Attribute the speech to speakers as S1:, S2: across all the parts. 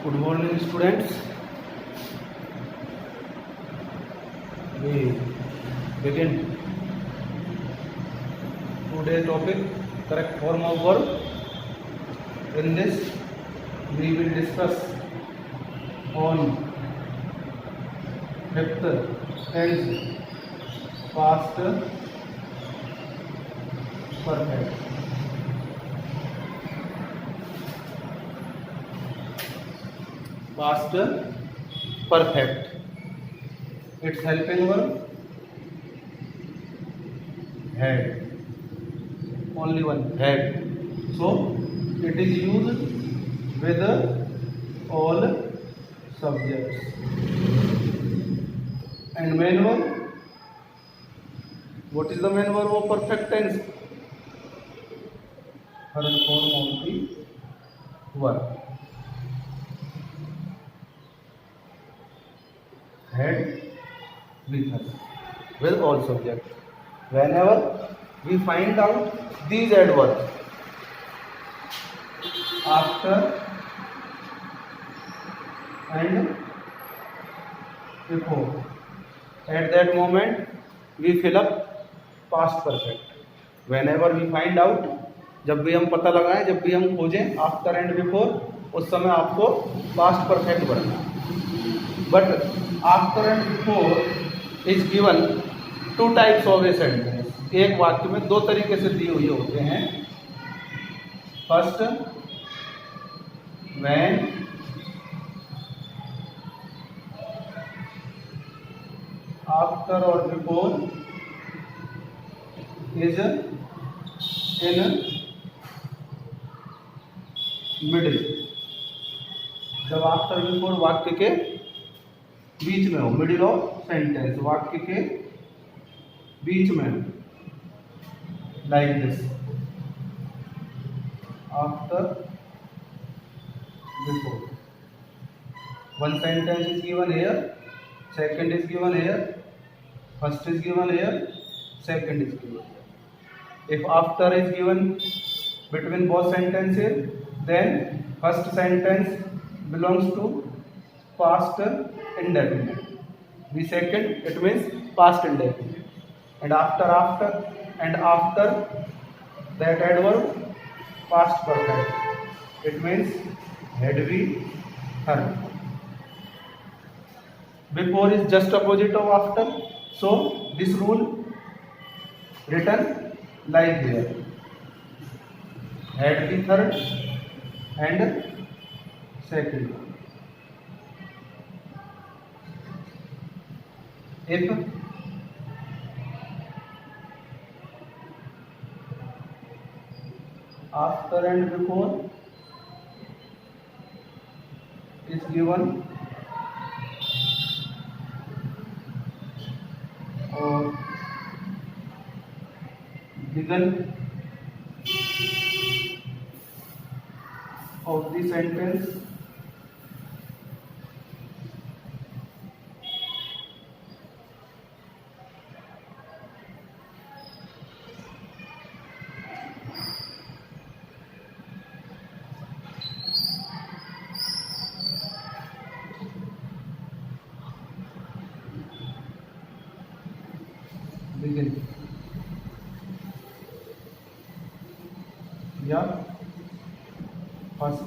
S1: Good morning, students. We begin today's topic, correct form of verb. In this, we will discuss on fifth tense past perfect. Past perfect. Its helping verb had. Only one had. So it is used with all subjects. And main verb. What is the main verb of perfect tense? Third form of the verb. Had with all subjects. Whenever we find out these adverbs after and before, at that moment we fill up past perfect. Whenever we find out, जब भी हम पता लगाएं, जब भी हम खोजें after and before, उस समय आपको पास्ट परफेक्ट बनना है. But after and before is given two types of a sentence. एक वाक्य में दो तरीके से दिए हुए होते हैं. फर्स्ट, व्हेन आफ्टर और बिफोर इज इन मिडिल. जब आफ्टर बिफोर वाक्य के बीच में हो, मिडिल ऑफ सेंटेंस, वाक्य के बीच में हो, like this. After before, one sentence is given here, second is given here, first is given here, second is given. If after is given between both sentences, then first sentence belongs to past indefinite. The second, it means past indefinite. And after that adverb, past perfect. It means had we, heard. Before is just opposite of after. So this rule written like here. Had the third and second. If after and before is given or begun of the sentence begin या first,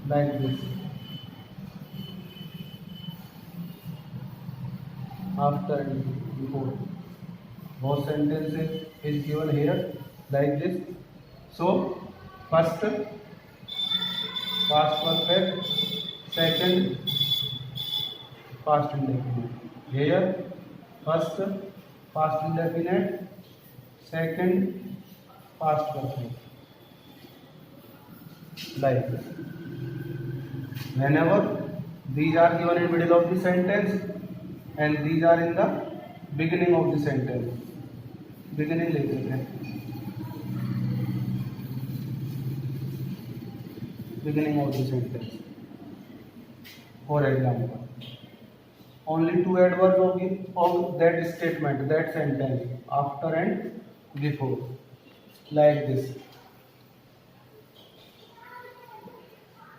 S1: like this. After and before, both sentences is given here like this. So first past perfect, second past indefinite. Here first past indefinite, second past perfect, like this. Whenever these are given in middle of the sentence and these are in the beginning of the sentence, beginning लिख देते हैं, beginning of the sentence. For example, only two adverbs of that statement, that sentence, after and before, like this.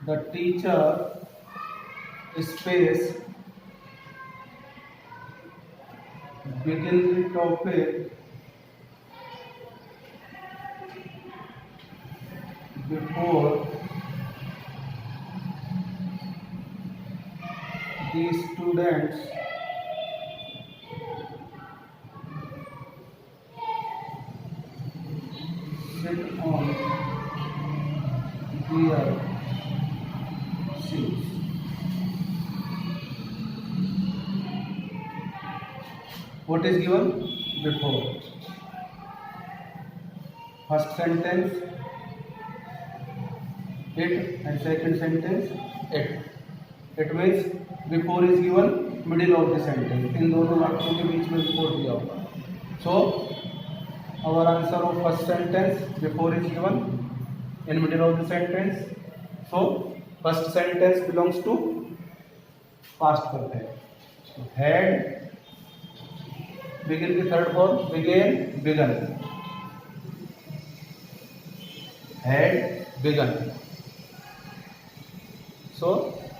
S1: the teacher space begin the topic before the students sit on their seats. What is given before? First sentence it and second sentence it. It means before is given middle of the sentence. इन दोनों वाक्यों के बीच में before दिया होगा. So our answer of first sentence before is given in middle of the sentence. So first sentence belongs to past perfect. So, had begin the third form began begun. Had begun. So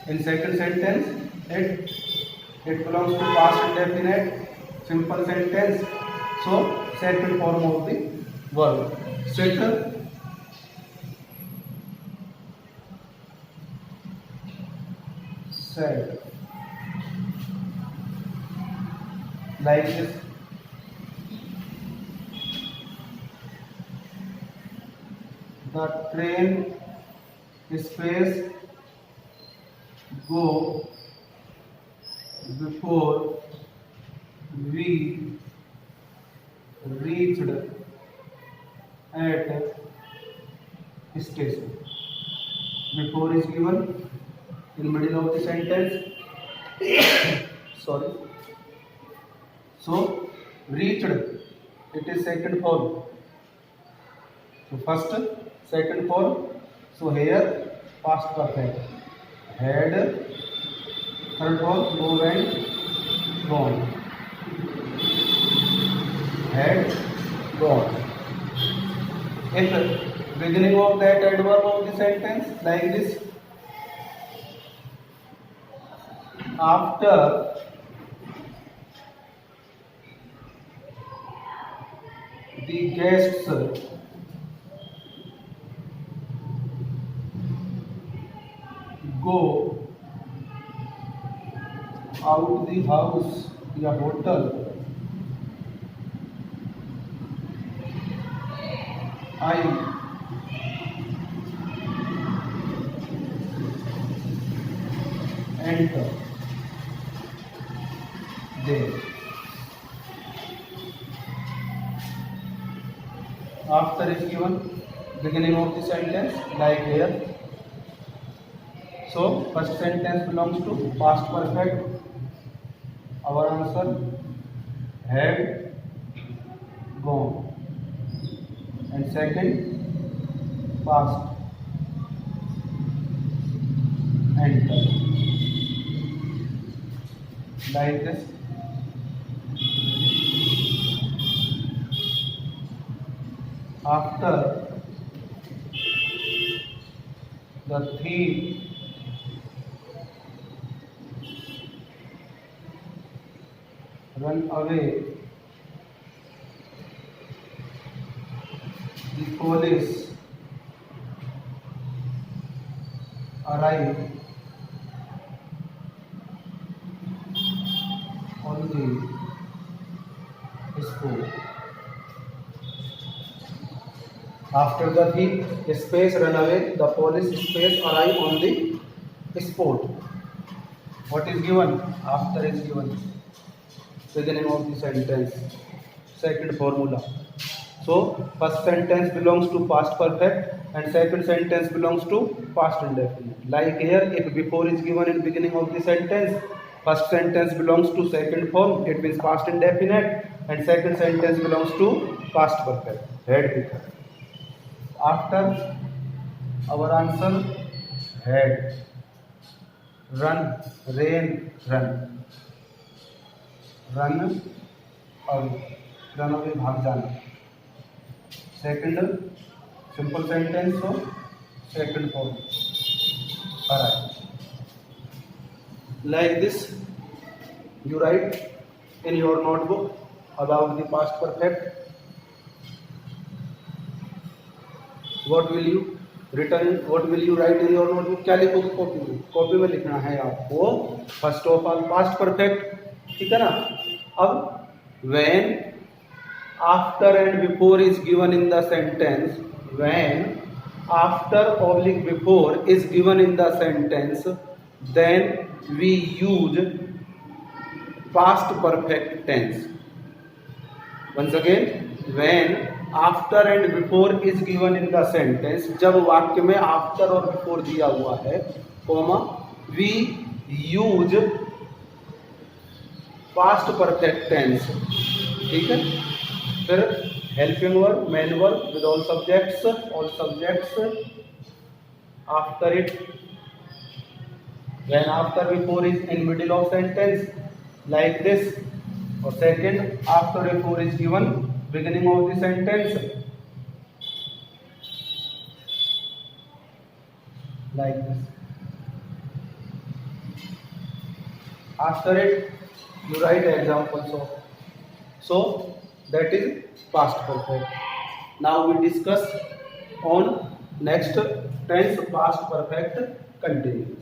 S1: in second sentence it belongs to past indefinite simple sentence. So second form of the verb sit said like this. The train space go before we reached at station. Before is given in middle of the sentence. Sorry. So reached it is second form. So first, second form. So here past perfect. Had third form go and gone. Had gone. If beginning of that adverb of the sentence like this, after the guests go out the house या hotel, I enter there. After is given beginning of the sentence like here. So first sentence belongs to past perfect. Our answer had gone. And second past enter like this. After the thief run away, the police arrive on the spot. After the thief space run away, the police space arrive on the spot. What is given? After is given. Beginning of the sentence. Second formula. So first sentence belongs to past perfect and second sentence belongs to past indefinite. Like here, if before is given in beginning of the sentence, first sentence belongs to second form, it means past indefinite, and second sentence belongs to past perfect. Had become. After, our answer had. Run, rain, run. Run away. Run away, भाग जाना. Second, simple sentence, so second form. arrived. Like this, you write in your notebook about the past perfect. What will you write in your notebook? क्या लिखोगे copy में? Copy में लिखना है आपको first of all past perfect, ठीक है ना। अब when, after and before is given in the sentence, when, after oblique before is given in the sentence, then we use past perfect tense. Once again, when, after and before is given in the sentence, जब वाक्य में after और before दिया हुआ है, comma, we use past perfect tense, ठीक है। फिर helping verb, main verb with all subjects, after it, when, after, before is in middle of sentence, like this, or second, after, before is given beginning of the sentence, like this. After it, you write examples of. So that is past perfect. Now we discuss on next tense past perfect continuous.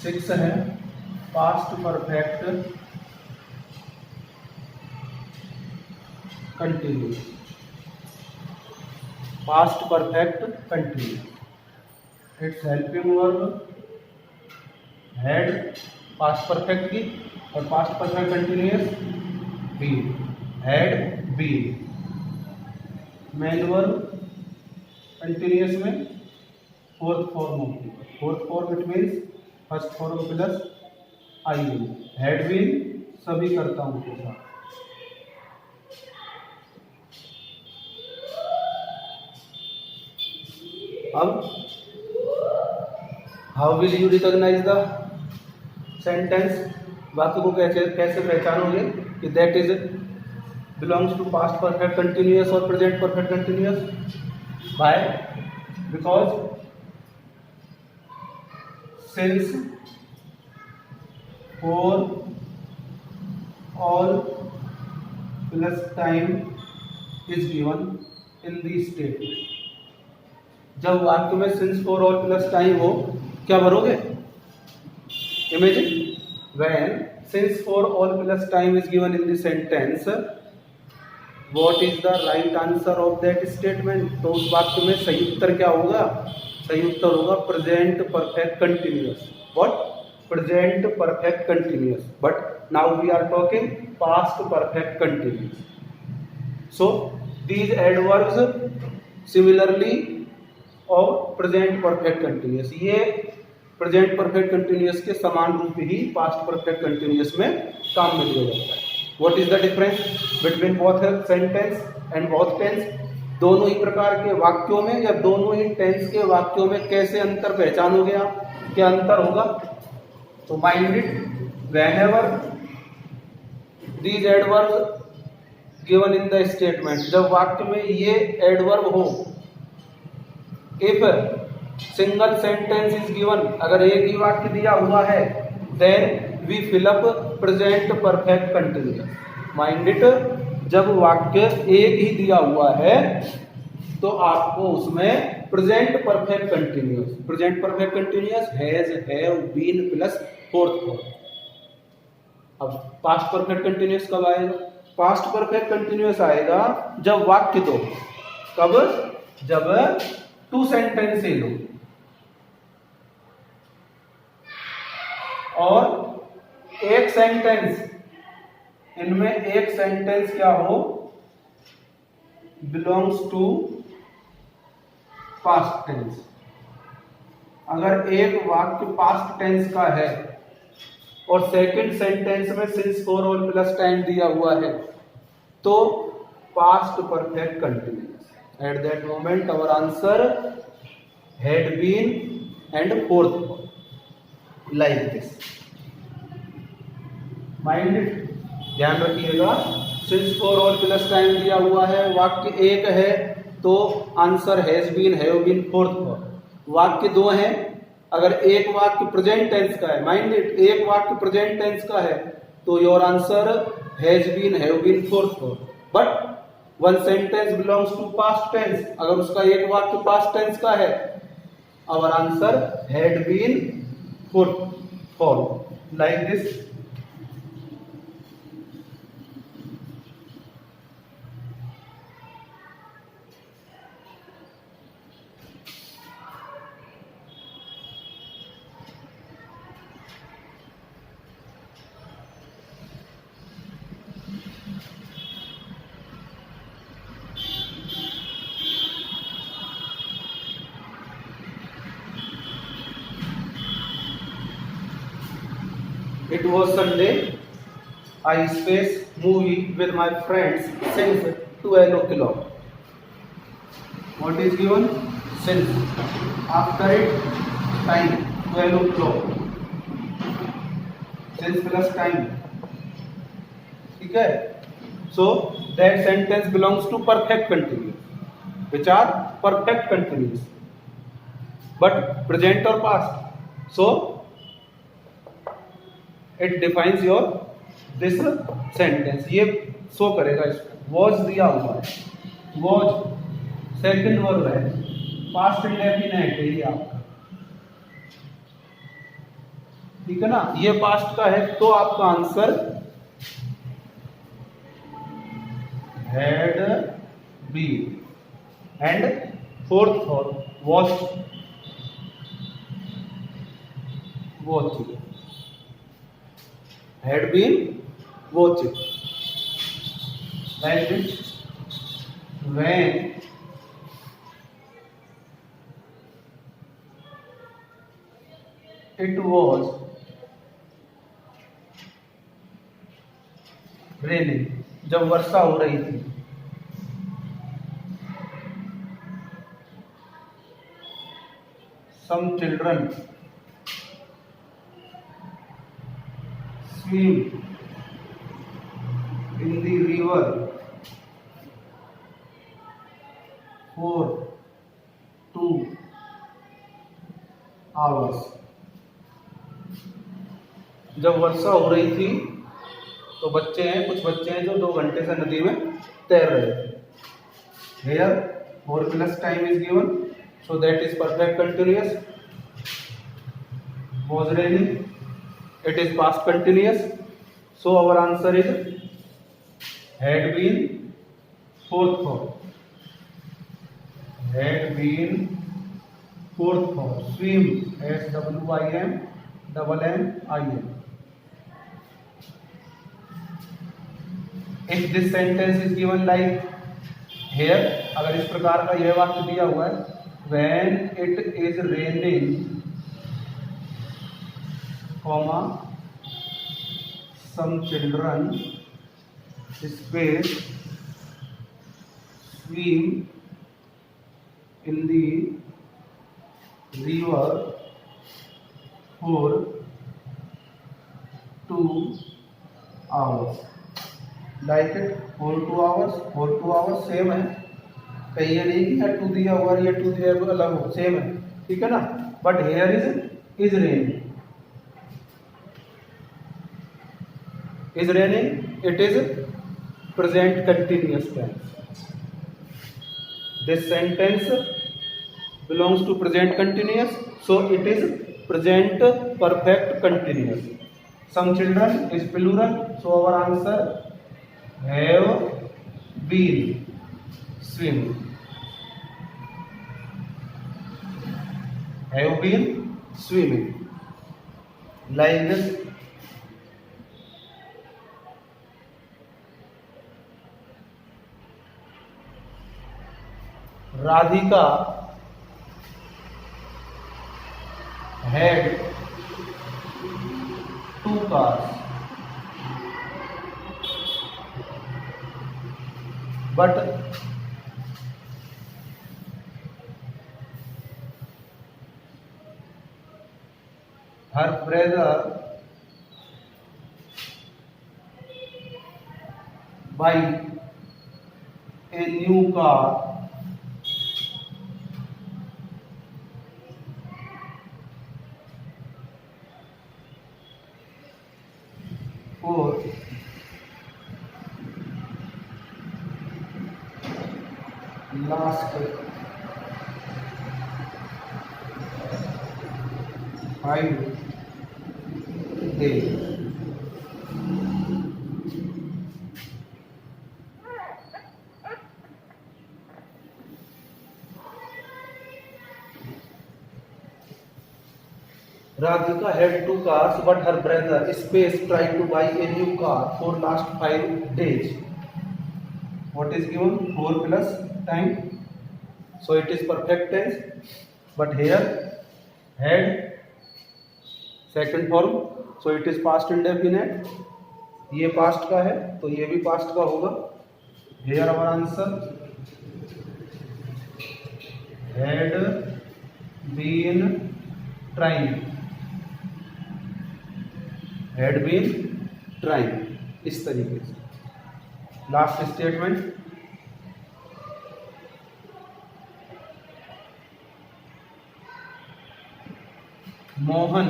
S1: Six है past perfect continuous. Past perfect continuous, it's helping verb had past perfect की, और past perfect continuous been, had been. Main verb continuous में fourth form होती है। Fourth form it means first form plus I will, had been सभी कर्ताओं के साथ। अब how will you recognise the sentence, वाक्य को कैसे पहचानोगे कि that is belongs to past perfect continuous और present perfect continuous? By, because since for all plus time is given in the statement. जब वाक्य में since for all plus time हो, क्या भरोगे? Imagine when since for all plus time is given in the sentence, what is the right answer of that statement? तो उस वाक्य में सही उत्तर क्या होगा? सही उत्तर होगा present perfect continuous. What? Present perfect continuous, but now we are talking past perfect continuous. So these adverbs similarly और प्रेजेंट परफेक्ट कंटिन्यूअस, ये प्रेजेंट परफेक्ट कंटिन्यूअस के समान रूप ही पास्ट परफेक्ट कंटिन्यूअस में काम में लिया जाता है। What is the difference between both sentence and both tense? दोनों ही प्रकार के वाक्यों में या दोनों ही टेंस के वाक्यों में कैसे अंतर पहचानोगे आप? क्या अंतर होगा? तो mind it, whenever these adverbs given in the statement, जब वाक्य में ये एडवर्ब हो, if single sentence is given, अगर एक ही वाक्य दिया हुआ है, then we fill up present perfect continuous. Mind it, जब वाक्य एक ही दिया हुआ है तो आपको उसमें present perfect continuous has, have, been plus fourth form. अब पास्ट परफेक्ट कंटिन्यूअस कब आएगा? पास्ट परफेक्ट कंटिन्यूअस आएगा जब वाक्य दो, कब? जब टू सेंटेंस ही लो और एक सेंटेंस, इनमें एक सेंटेंस क्या हो? Belongs to past tense. अगर एक वाक्य पास्ट टेंस का है और सेकंड सेंटेंस में since for all plus time दिया हुआ है, तो past perfect continuous. At that moment our answer had been and fourth form, like this. Mind it, ध्यान रखिएगा। सिंस फॉर और प्लस टाइम दिया हुआ है, वाक्य एक है तो answer has been, have been, fourth form. वाक्य दो हैं, अगर एक वाक्य प्रेजेंट टेंस का है, माइंड इट, एक वाक्य प्रेजेंट टेंस का है तो your answer has been, have been, fourth form. But one sentence belongs to past tense, अगर उसका एक वाक्य पास्ट टेंस का है, our answer had been, fourth form, like this. It was Sunday. I spaced movie with my friends since 12 o'clock. What is given? Since. After it, time 12 o'clock. Since plus time. ठीक है? So that sentence belongs to perfect continuous, which are perfect continuous, but present or past. So it defines your this sentence, ये show करेगा इसको। Was दिया हुआ है, was second verb है, past indefinite है ये आपका, ठीक है ना, ये पास्ट का है तो आपका answer had been. And fourth form watch, watching, had been watching, like this. When it was raining, जब वर्षा हो रही थी। Some children swim in the river for 2 hours. जब वर्षा हो रही थी तो बच्चे हैं, कुछ बच्चे हैं जो 2 घंटे से नदी में तैर रहे थे। Here more plus time is given, so that is perfect continuous. Was raining, it is past continuous, so our answer is had been, fourth form, had been, fourth form, swim, swim, double m I n. If this sentence is given like here, अगर इस प्रकार का यह वाक्य दिया हुआ है, when it is raining, comma, some children space swim in the river for 2 hours, like it, for 2 hours, for 2 hours same है, कहीं ये नहीं कि टू दिया हुआ या टू दिया हुआ अलग हो, सेम है, ठीक है ना। But here is rain, is raining, it is present continuous tense. This sentence belongs to present continuous, so it is present perfect continuous. Some children is plural, so our answer have been swimming, have been swimming, like this. Radhika had 2 cars, but her brother buy a new car for last 5 days. Radhika had 2 cars, but her brother Space tried to buy a new car for last 5 days. What is given? 4 plus time. So it is perfect tense. But here had second form. So it is past indefinite. ये past का है तो ये भी past का होगा. Here our answer had been trying. Had been trying. इस तरीके से. Last statement, Mohan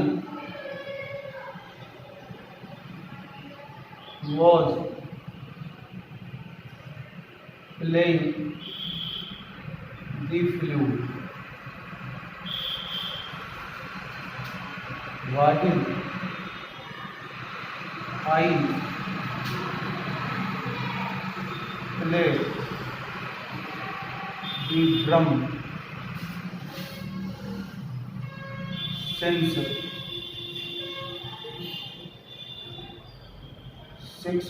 S1: was playing the flute while I played the drum since 6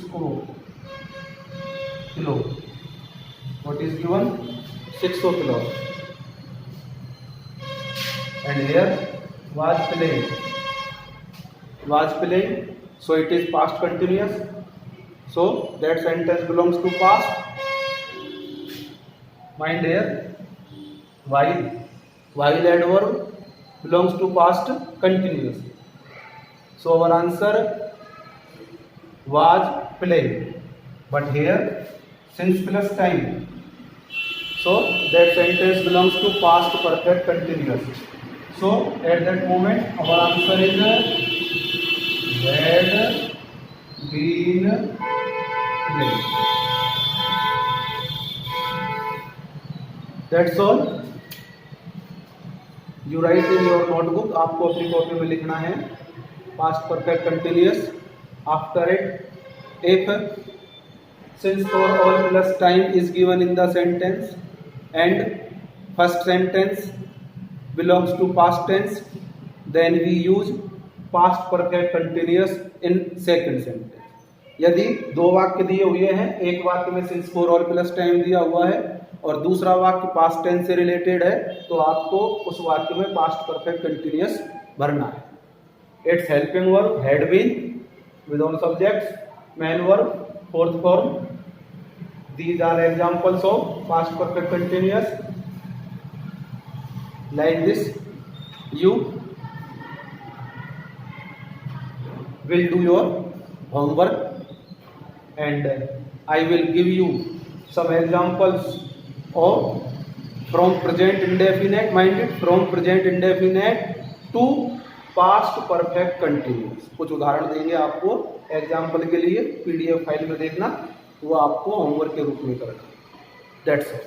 S1: kilo. What is given? 6 kilo. And here was playing. Was playing. So it is past continuous. So that sentence belongs to past. Mind here. While adverb belongs to past continuous. So our answer was playing. But here since plus time. So that sentence belongs to past perfect continuous. So at that moment our answer is had been playing. That's all. You write in your notebook. आपको अपनी copy में लिखना है past perfect continuous. After it, if since for all plus time is given in the sentence and first sentence belongs to past tense, then we use past perfect continuous in second sentence. यदि 2 वाक्य दिए हुए हैं, एक वाक्य में since for all plus time दिया हुआ है और दूसरा वाक्य past tense से रिलेटेड है, तो आपको उस वाक्य में past perfect continuous भरना है. Its helping verb had been with all subjects, main verb, fourth form. These are examples of past perfect continuous. Like this, you will do your homework and I will give you some examples of from present indefinite, mind it, from present indefinite to past perfect continuous. कुछ उदाहरण देंगे आपको example के लिए. PDF file में देखना, वो आपको होमवर्क के रूप में करना. That's all.